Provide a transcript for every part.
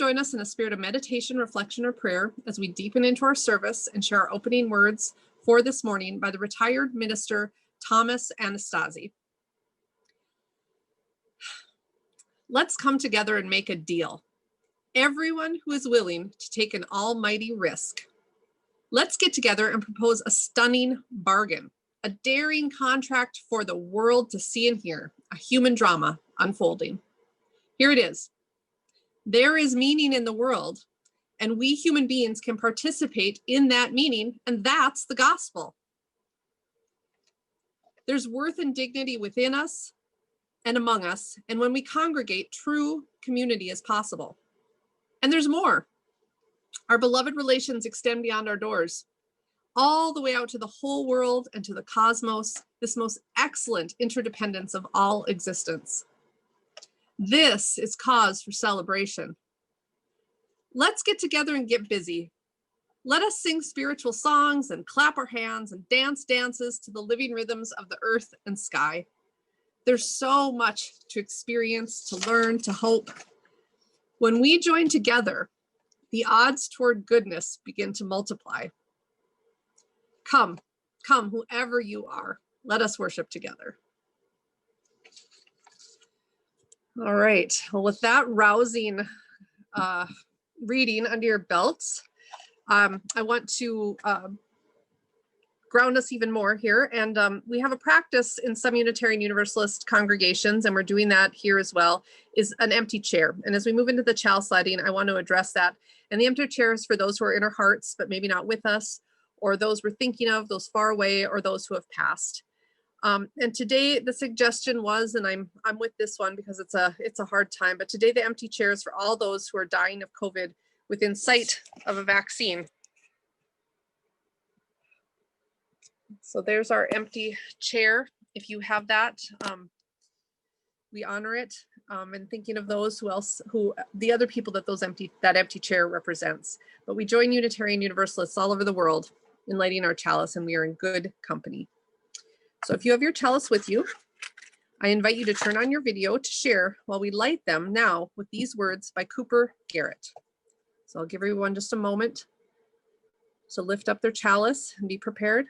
join us in a spirit of meditation, reflection, or prayer as we deepen into our service and share our opening words for this morning by the retired minister, Thomas Anastasi. Let's come together and make a deal. Everyone who is willing to take an almighty risk. Let's get together and propose a stunning bargain, a daring contract for the world to see and hear, a human drama unfolding. Here it is. There is meaning in the world, and we human beings can participate in that meaning, and that's the gospel. There's worth and dignity within us and among us, and when we congregate, true community is possible. And there's more. Our beloved relations extend beyond our doors, all the way out to the whole world and to the cosmos, this most excellent interdependence of all existence. This is cause for celebration. Let's get together and get busy. Let us sing spiritual songs and clap our hands and dance dances to the living rhythms of the earth and sky. There's so much to experience, to learn, to hope. When we join together, the odds toward goodness begin to multiply. Come, whoever you are, let us worship together. All right, well, with that rousing reading under your belts, I want to ground us even more here. And we have a practice in some Unitarian Universalist congregations, and we're doing that here as well, is an empty chair. And as we move into the chalice lighting, I want to address that. And the empty chair is for those who are in our hearts, but maybe not with us, or those we're thinking of, those far away, or those who have passed. And today the suggestion was, and I'm with this one because it's a hard time, but today the empty chair is for all those who are dying of COVID within sight of a vaccine. So there's our empty chair. If you have that, we honor it, and thinking of those the other people that that empty chair represents. But we join Unitarian Universalists all over the world in lighting our chalice, and we are in good company. So if you have your chalice with you, I invite you to turn on your video to share while we light them now with these words by Cooper Garrett. So I'll give everyone just a moment to lift up their chalice and be prepared.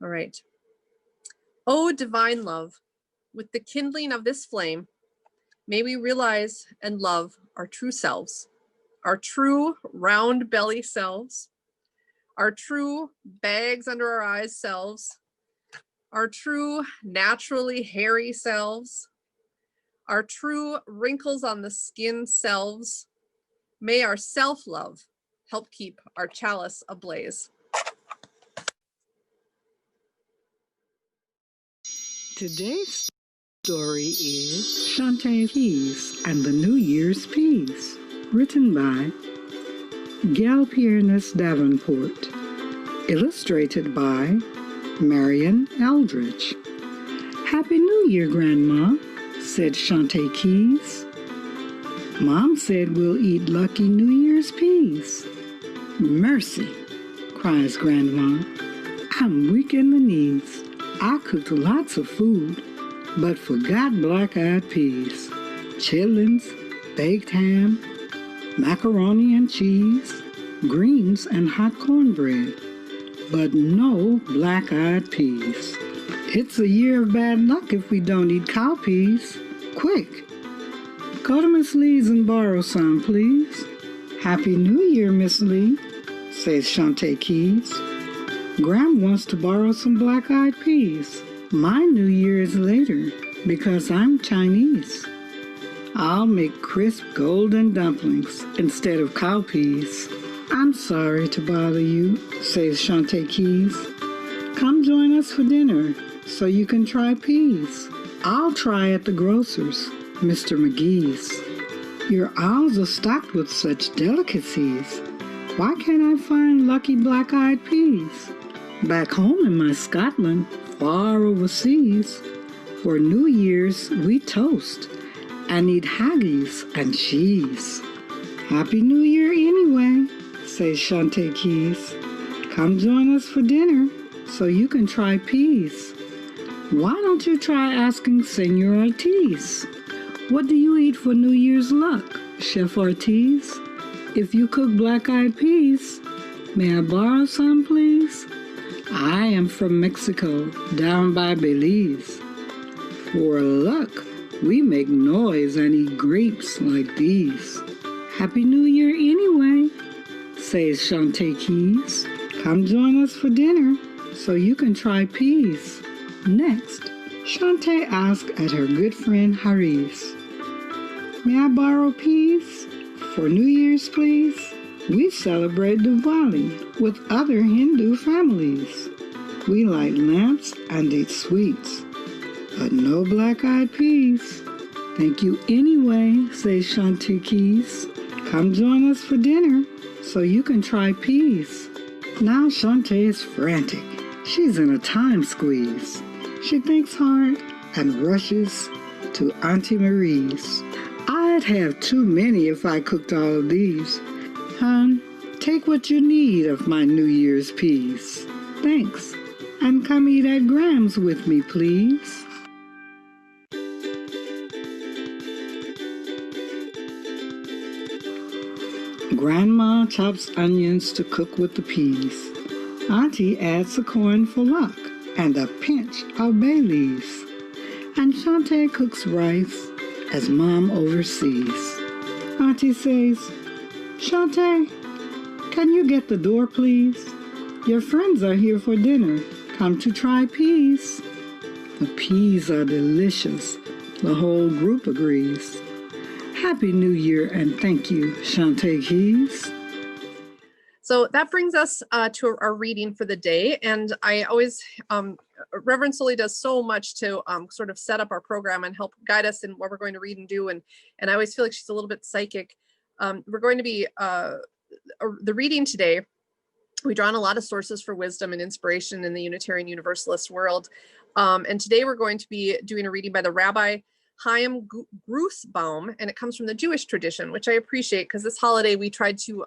All right. Oh, divine love, with the kindling of this flame, may we realize and love our true selves, our true round belly selves, our true bags under our eyes selves, our true naturally hairy selves, our true wrinkles on the skin selves. May our self-love help keep our chalice ablaze. Today's story is Shantae Keys and the New Year's Peas, written by Gail Piernes Davenport, illustrated by Marion Eldridge. Happy New Year, Grandma, said Shantae Keys. Mom said we'll eat lucky New Year's peas. Mercy, cries Grandma. I'm weak in the knees. I cooked lots of food, but forgot black-eyed peas, chitlins, baked ham, macaroni and cheese, greens and hot cornbread, but no black-eyed peas. It's a year of bad luck if we don't eat cow peas. Quick, go to Miss Lee's and borrow some, please. Happy New Year, Miss Lee, says Shantae Keys. Gram wants to borrow some black-eyed peas. My New Year is later because I'm Chinese. I'll make crisp golden dumplings instead of cow peas. I'm sorry to bother you, says Shantae Keys. Come join us for dinner so you can try peas. I'll try at the grocer's, Mr. McGee's. Your aisles are stocked with such delicacies. Why can't I find lucky black-eyed peas? Back home in my Scotland, far overseas, for New Year's we toast and eat haggis and cheese. Happy New Year anyway, says Shantae Keys. Come join us for dinner so you can try peas. Why don't you try asking Senor Ortiz? What do you eat for New Year's luck? Chef Ortiz, if you cook black-eyed peas, may I borrow some, please? I am from Mexico, down by Belize. For luck, we make noise and eat grapes like these. Happy New Year anyway, says Shantae Keys. Come join us for dinner so you can try peas. Next, Shantae asks at her good friend Haris, may I borrow peas for New Year's, please? We celebrate Diwali with other Hindu families. We light lamps and eat sweets, but no black-eyed peas. Thank you anyway, says Shantae Keys. Come join us for dinner so you can try peas. Now Shantae is frantic. She's in a time squeeze. She thinks hard and rushes to Auntie Marie's. I'd have too many if I cooked all of these. Hon, take what you need of my New Year's peas. Thanks. And come eat at Graham's with me, please. Grandma chops onions to cook with the peas. Auntie adds a corn for luck and a pinch of bay leaves. And Shantae cooks rice as Mom oversees. Auntie says, Shantae, can you get the door, please? Your friends are here for dinner. Come to try peas. The peas are delicious. The whole group agrees. Happy New Year and thank you, Shantae Keys. So that brings us to our reading for the day. And I always, Reverend Sully does so much to sort of set up our program and help guide us in what we're going to read and do. And I always feel like she's a little bit psychic. We're going to be, the reading today, we draw on a lot of sources for wisdom and inspiration in the Unitarian Universalist world. And today we're going to be doing a reading by the Rabbi Chaim Grusbaum, and it comes from the Jewish tradition, which I appreciate because this holiday we tried to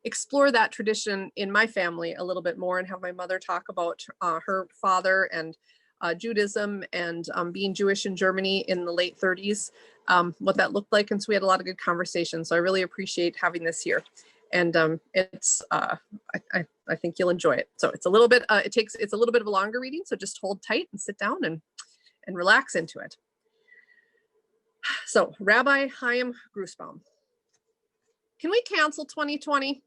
explore that tradition in my family a little bit more and have my mother talk about her father and Judaism and being Jewish in Germany in the late 30s, what that looked like. And so we had a lot of good conversations. So I really appreciate having this here. And it's, I think you'll enjoy it. So it's a little bit, it's a little bit of a longer reading. So just hold tight and sit down and relax into it. So Rabbi Chaim Grusbaum. Can we cancel 2020?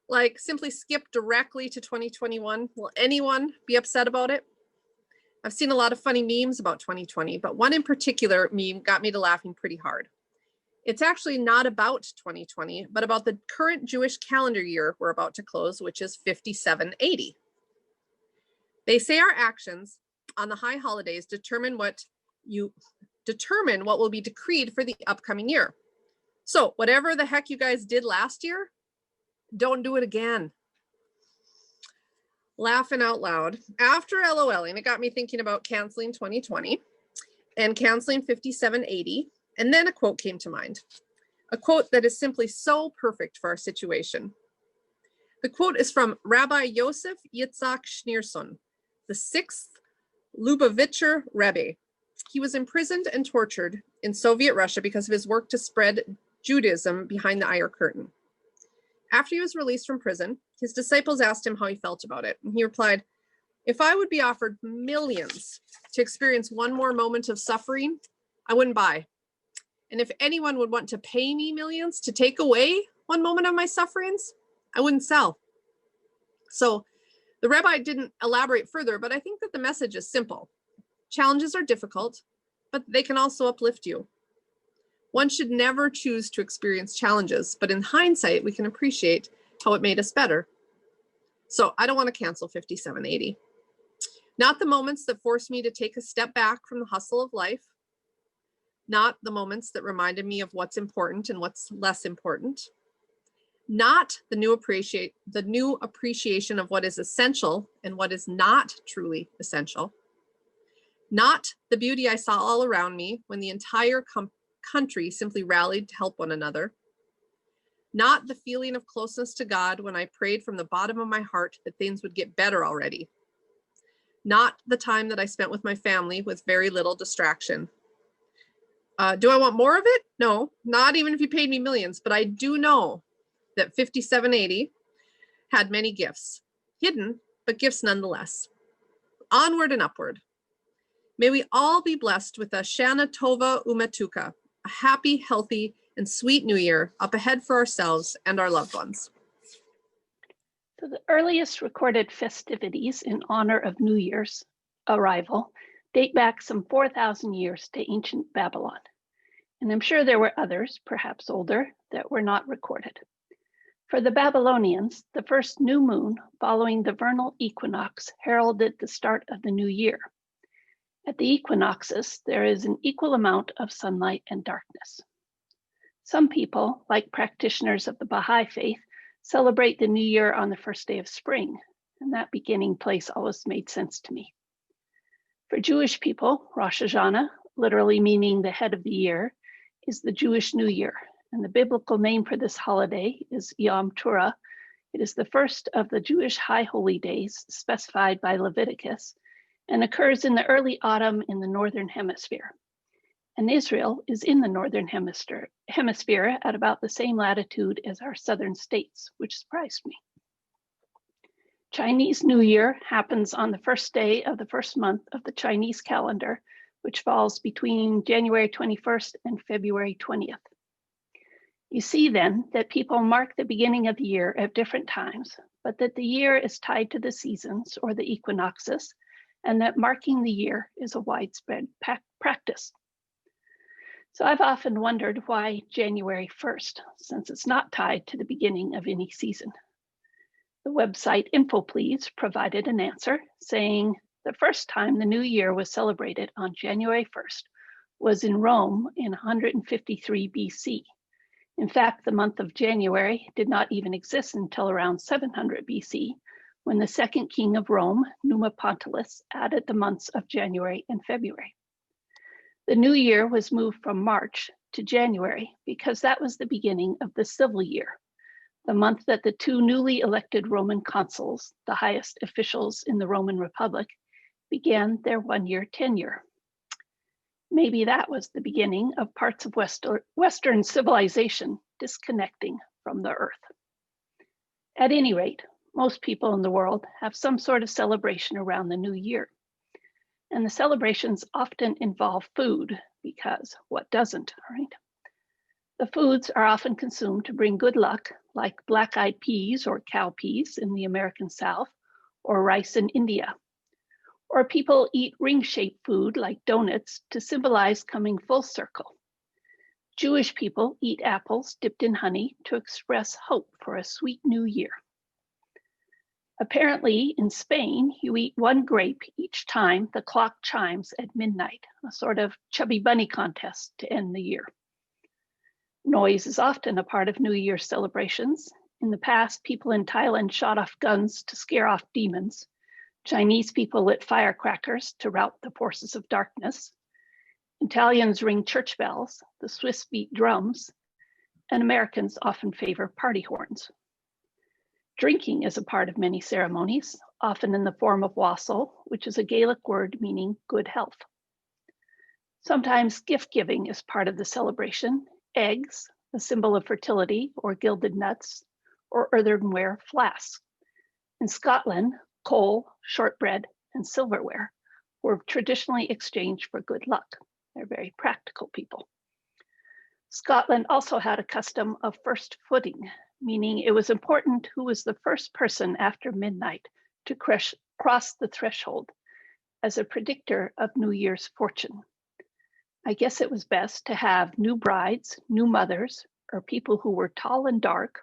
Like simply skip directly to 2021? Will anyone be upset about it? I've seen a lot of funny memes about 2020, but one in particular meme got me to laughing pretty hard. It's actually not about 2020, but about the current Jewish calendar year we're about to close, which is 5780. They say our actions on the high holidays determine what will be decreed for the upcoming year. So whatever the heck you guys did last year, don't do it again. Laughing out loud. After LOLing, it got me thinking about canceling 2020 and canceling 5780. And then a quote came to mind. A quote that is simply so perfect for our situation. The quote is from Rabbi Yosef Yitzhak Schneerson, the 6th Lubavitcher Rebbe. He was imprisoned and tortured in Soviet Russia because of his work to spread Judaism behind the Iron Curtain. After he was released from prison, his disciples asked him how he felt about it. And he replied, if I would be offered millions to experience one more moment of suffering, I wouldn't buy. And if anyone would want to pay me millions to take away one moment of my sufferings, I wouldn't sell. So the rabbi didn't elaborate further, but I think that the message is simple. Challenges are difficult, but they can also uplift you. One should never choose to experience challenges, but in hindsight, we can appreciate how it made us better. So I don't want to cancel 5780. Not the moments that forced me to take a step back from the hustle of life. Not the moments that reminded me of what's important and what's less important. Not the new appreciation of what is essential and what is not truly essential. Not the beauty I saw all around me when the entire country simply rallied to help one another. Not the feeling of closeness to God when I prayed from the bottom of my heart that things would get better already. Not the time that I spent with my family with very little distraction. Do I want more of it? No, not even if you paid me millions, but I do know that 5780 had many gifts, hidden, but gifts nonetheless. Onward and upward. May we all be blessed with a Shana Tova Umetuka, a happy, healthy, and sweet new year up ahead for ourselves and our loved ones. So the earliest recorded festivities in honor of New Year's arrival date back some 4,000 years to ancient Babylon. And I'm sure there were others, perhaps older, that were not recorded. For the Babylonians, the first new moon following the vernal equinox heralded the start of the new year. At the equinoxes, there is an equal amount of sunlight and darkness. Some people, like practitioners of the Baha'i faith, celebrate the new year on the first day of spring, and that beginning place always made sense to me. For Jewish people, Rosh Hashanah, literally meaning the head of the year, is the Jewish New Year, and the biblical name for this holiday is Yom Teruah. It is the first of the Jewish high holy days specified by Leviticus and occurs in the early autumn in the Northern Hemisphere. And Israel is in the Northern Hemisphere at about the same latitude as our southern states, which surprised me. Chinese New Year happens on the first day of the first month of the Chinese calendar, which falls between January 21st and February 20th. You see then that people mark the beginning of the year at different times, but that the year is tied to the seasons or the equinoxes, and that marking the year is a widespread practice. So I've often wondered why January 1st, since it's not tied to the beginning of any season. The website InfoPlease provided an answer saying the first time the new year was celebrated on January 1st was in Rome in 153 BC. In fact, the month of January did not even exist until around 700 BC, when the second king of Rome, Numa Pontilus, added the months of January and February. The new year was moved from March to January because that was the beginning of the civil year, the month that the two newly elected Roman consuls, the highest officials in the Roman Republic, began their one-year tenure. Maybe that was the beginning of parts of Western civilization disconnecting from the earth. At any rate, most people in the world have some sort of celebration around the new year. And the celebrations often involve food, because what doesn't, right? The foods are often consumed to bring good luck, like black-eyed peas or cowpeas in the American South, or rice in India. Or people eat ring-shaped food like donuts to symbolize coming full circle. Jewish people eat apples dipped in honey to express hope for a sweet new year. Apparently, in Spain, you eat one grape each time the clock chimes at midnight, a sort of chubby bunny contest to end the year. Noise is often a part of New Year celebrations. In the past, people in Thailand shot off guns to scare off demons. Chinese people lit firecrackers to rout the forces of darkness. Italians ring church bells, the Swiss beat drums, and Americans often favor party horns. Drinking is a part of many ceremonies, often in the form of wassail, which is a Gaelic word meaning good health. Sometimes gift giving is part of the celebration. Eggs, a symbol of fertility, or gilded nuts, or earthenware flasks. In Scotland, coal, shortbread, and silverware were traditionally exchanged for good luck. They're very practical people. Scotland also had a custom of first footing, meaning it was important who was the first person after midnight to cross the threshold as a predictor of New Year's fortune. I guess it was best to have new brides, new mothers, or people who were tall and dark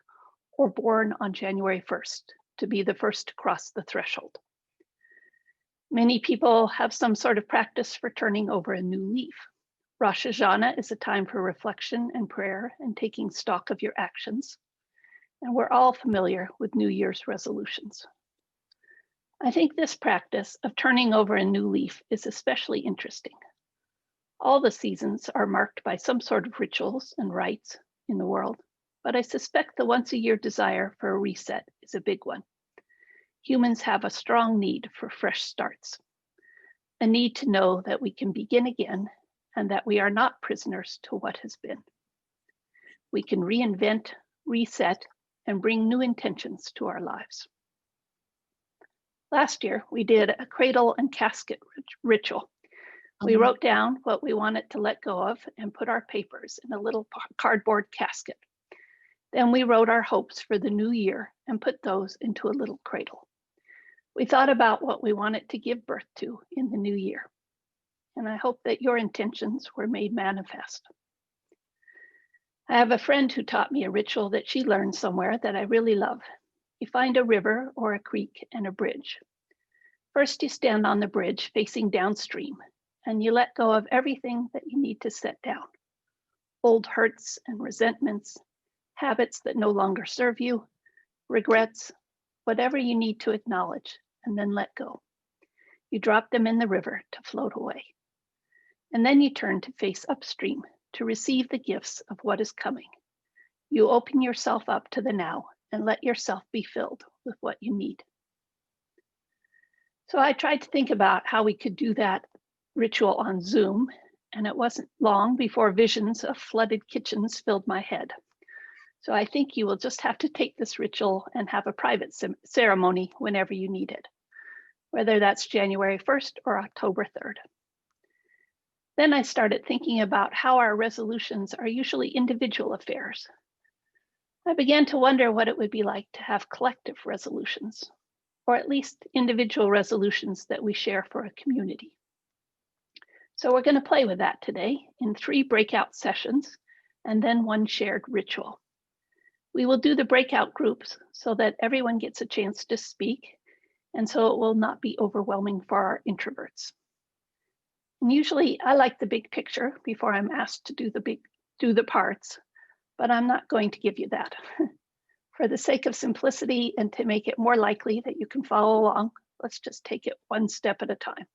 or born on January 1st to be the first to cross the threshold. Many people have some sort of practice for turning over a new leaf. Rosh Hashanah is a time for reflection and prayer and taking stock of your actions. And we're all familiar with New Year's resolutions. I think this practice of turning over a new leaf is especially interesting. All the seasons are marked by some sort of rituals and rites in the world, but I suspect the once-a-year desire for a reset is a big one. Humans have a strong need for fresh starts, a need to know that we can begin again and that we are not prisoners to what has been. We can reinvent, reset, and bring new intentions to our lives. Last year, we did a cradle and casket ritual. We wrote down what we wanted to let go of and put our papers in a little cardboard casket. Then we wrote our hopes for the new year and put those into a little cradle. We thought about what we wanted to give birth to in the new year. And I hope that your intentions were made manifest. I have a friend who taught me a ritual that she learned somewhere that I really love. You find a river or a creek and a bridge. First, you stand on the bridge facing downstream, and you let go of everything that you need to set down. Old hurts and resentments, habits that no longer serve you, regrets, whatever you need to acknowledge, and then let go. You drop them in the river to float away. And then you turn to face upstream to receive the gifts of what is coming. You open yourself up to the now and let yourself be filled with what you need. So I tried to think about how we could do that ritual on Zoom, and it wasn't long before visions of flooded kitchens filled my head. So I think you will just have to take this ritual and have a private ceremony whenever you need it, whether that's January 1st or October 3rd. Then I started thinking about how our resolutions are usually individual affairs. I began to wonder what it would be like to have collective resolutions, or at least individual resolutions that we share for a community. So we're going to play with that today in 3 breakout sessions and then 1 shared ritual. We will do the breakout groups so that everyone gets a chance to speak, and so it will not be overwhelming for our introverts. And usually I like the big picture before I'm asked to do the parts, but I'm not going to give you that. For the sake of simplicity and to make it more likely that you can follow along, let's just take it 1 step at a time.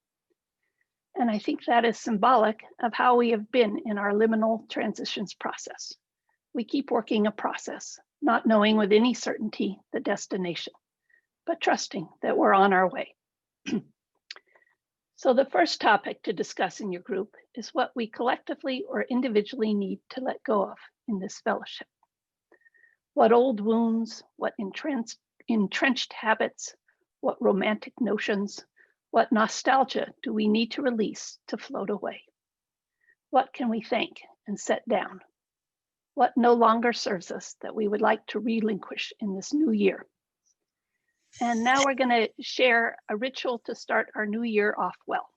And I think that is symbolic of how we have been in our liminal transitions process. We keep working a process, not knowing with any certainty the destination, but trusting that we're on our way. So the first topic to discuss in your group is what we collectively or individually need to let go of in this fellowship. What old wounds, what entrenched habits, what romantic notions, what nostalgia do we need to release to float away? What can we thank and set down? What no longer serves us that we would like to relinquish in this new year? And now we're going to share a ritual to start our new year off well.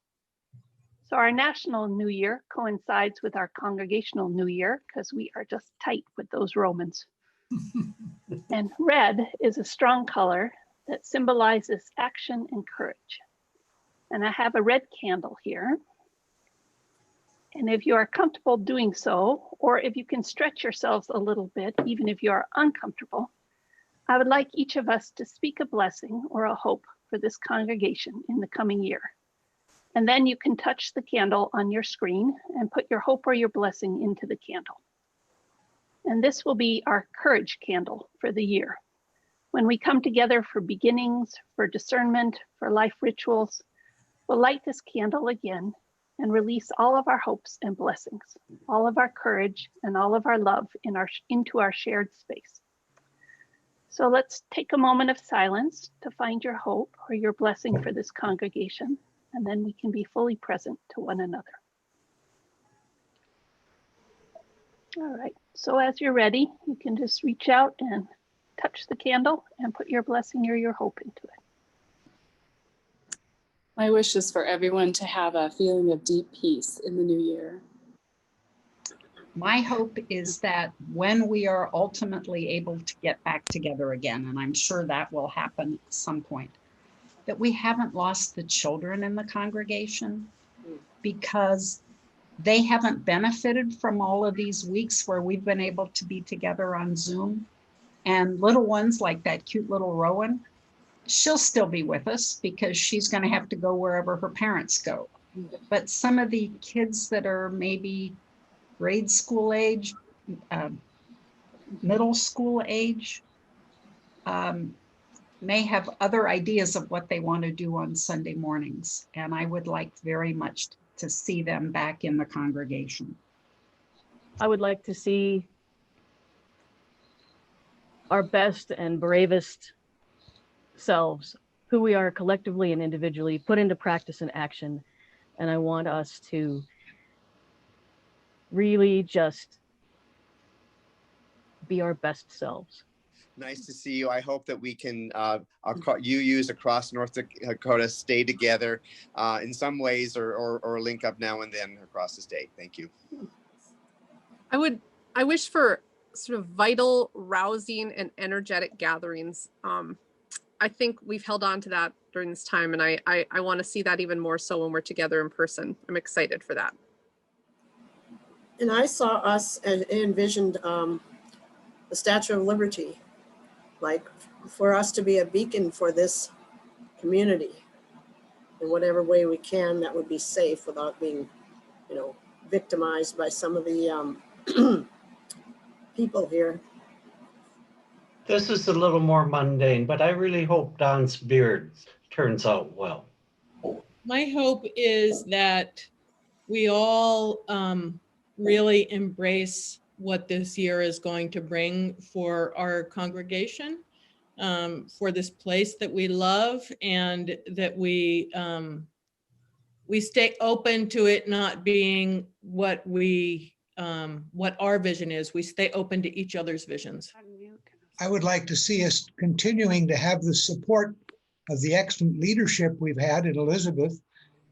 So our national new year coincides with our congregational new year because we are just tight with those Romans. And red is a strong color that symbolizes action and courage. And I have a red candle here. And if you are comfortable doing so, or if you can stretch yourselves a little bit, even if you are uncomfortable, I would like each of us to speak a blessing or a hope for this congregation in the coming year. And then you can touch the candle on your screen and put your hope or your blessing into the candle. And this will be our courage candle for the year. When we come together for beginnings, for discernment, for life rituals, we'll light this candle again and release all of our hopes and blessings, all of our courage and all of our love into our shared space. So let's take a moment of silence to find your hope or your blessing for this congregation, and then we can be fully present to one another. All right, so as you're ready, you can just reach out and touch the candle and put your blessing or your hope into it. My wish is for everyone to have a feeling of deep peace in the new year. My hope is that when we are ultimately able to get back together again, and I'm sure that will happen at some point, that we haven't lost the children in the congregation because they haven't benefited from all of these weeks where we've been able to be together on Zoom. And little ones like that cute little Rowan, she'll still be with us because she's going to have to go wherever her parents go. But some of the kids that are maybe grade school age, middle school age, may have other ideas of what they want to do on Sunday mornings. And I would like very much to see them back in the congregation. I would like to see our best and bravest selves, who we are collectively and individually, put into practice and action. And I want us to really just be our best selves. Nice to see you. I hope that we can, UUs across North Dakota stay together in some ways or link up now and then across the state. Thank you. I wish for sort of vital, rousing, and energetic gatherings. I think we've held on to that during this time, and I want to see that even more so when we're together in person. I'm excited for that. And I saw us and envisioned the Statue of Liberty, like for us to be a beacon for this community in whatever way we can that would be safe without being, victimized by some of the people here. This is a little more mundane, but I really hope Don's beard turns out well. My hope is that we all really embrace what this year is going to bring for our congregation, for this place that we love, and that we stay open to it not being what our vision is. We stay open to each other's visions. I would like to see us continuing to have the support of the excellent leadership we've had in Elizabeth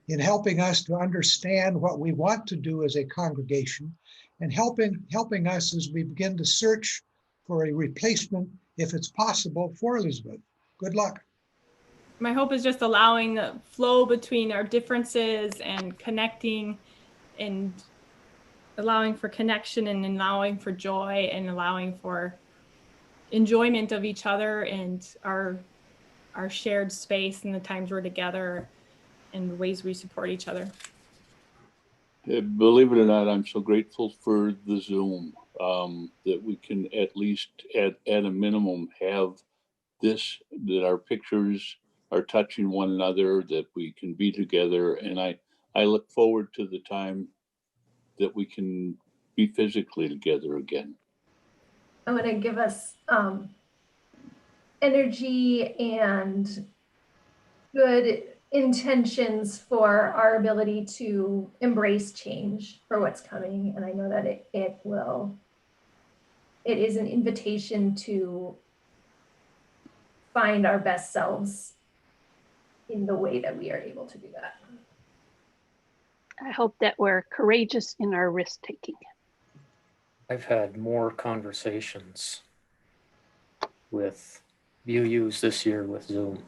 in helping us to understand what we want to do as a congregation and helping us as we begin to search for a replacement, if it's possible, for Elizabeth. Good luck. My hope is just allowing the flow between our differences and connecting and allowing for connection and allowing for joy and allowing for enjoyment of each other and our shared space and the times we're together and the ways we support each other. Believe it or not, I'm so grateful for the Zoom, that we can at least at a minimum have this, that our pictures are touching one another, that we can be together. And I look forward to the time that we can be physically together again. I want to give us energy and good intentions for our ability to embrace change for what's coming. And I know that it is an invitation to find our best selves in the way that we are able to do that. I hope that we're courageous in our risk taking. I've had more conversations with UUs this year with Zoom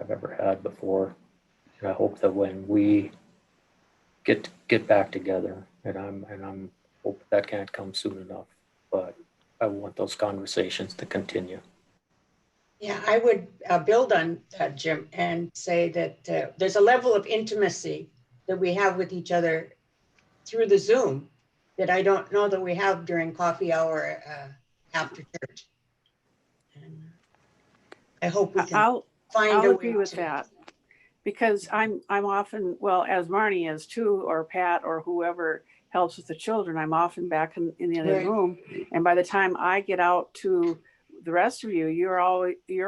I've ever had before. And I hope that when we get back together, and I'm hope that can't come soon enough, but I want those conversations to continue. Yeah, I would build on that, Jim, and say that there's a level of intimacy that we have with each other through the Zoom that I don't know that we have during coffee hour after church. And I hope we can I'll agree with to that, because I'm often, well, as Marnie is too, or Pat or whoever helps with the children, I'm often back in the other room, and by the time I get out to the rest of you, you're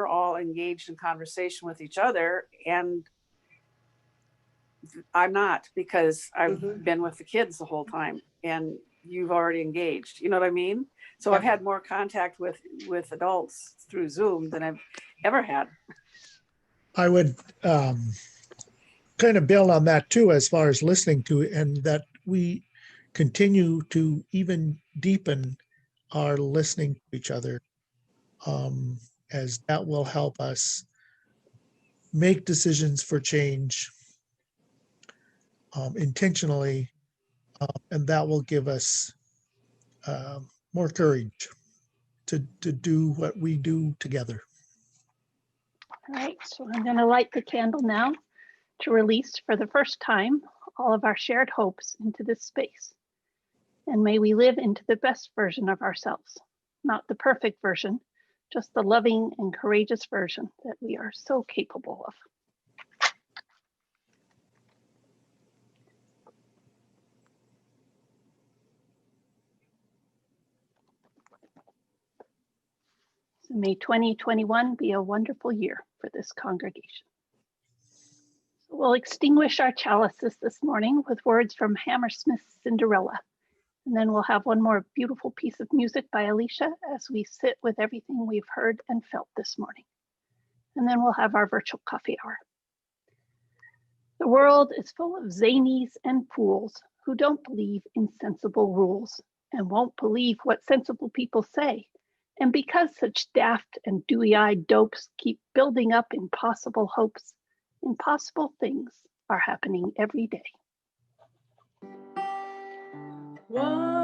all engaged in conversation with each other, and I'm not, because I've been with the kids the whole time and you've already engaged, you know what I mean? So I've had more contact with adults through Zoom than I've ever had. I would kind of build on that too, as far as listening to it, and that we continue to even deepen our listening to each other, as that will help us make decisions for change intentionally, and that will give us more courage to do what we do together. All right, so I'm going to light the candle now to release for the first time all of our shared hopes into this space. And may we live into the best version of ourselves, not the perfect version, just the loving and courageous version that we are so capable of. So may 2021 be a wonderful year for this congregation. So we'll extinguish our chalices this morning with words from Hammersmith's Cinderella. And then we'll have one more beautiful piece of music by Alicia as we sit with everything we've heard and felt this morning. And then we'll have our virtual coffee hour. The world is full of zanies and fools who don't believe in sensible rules and won't believe what sensible people say. And because such daft and dewy-eyed dopes keep building up impossible hopes, impossible things are happening every day. One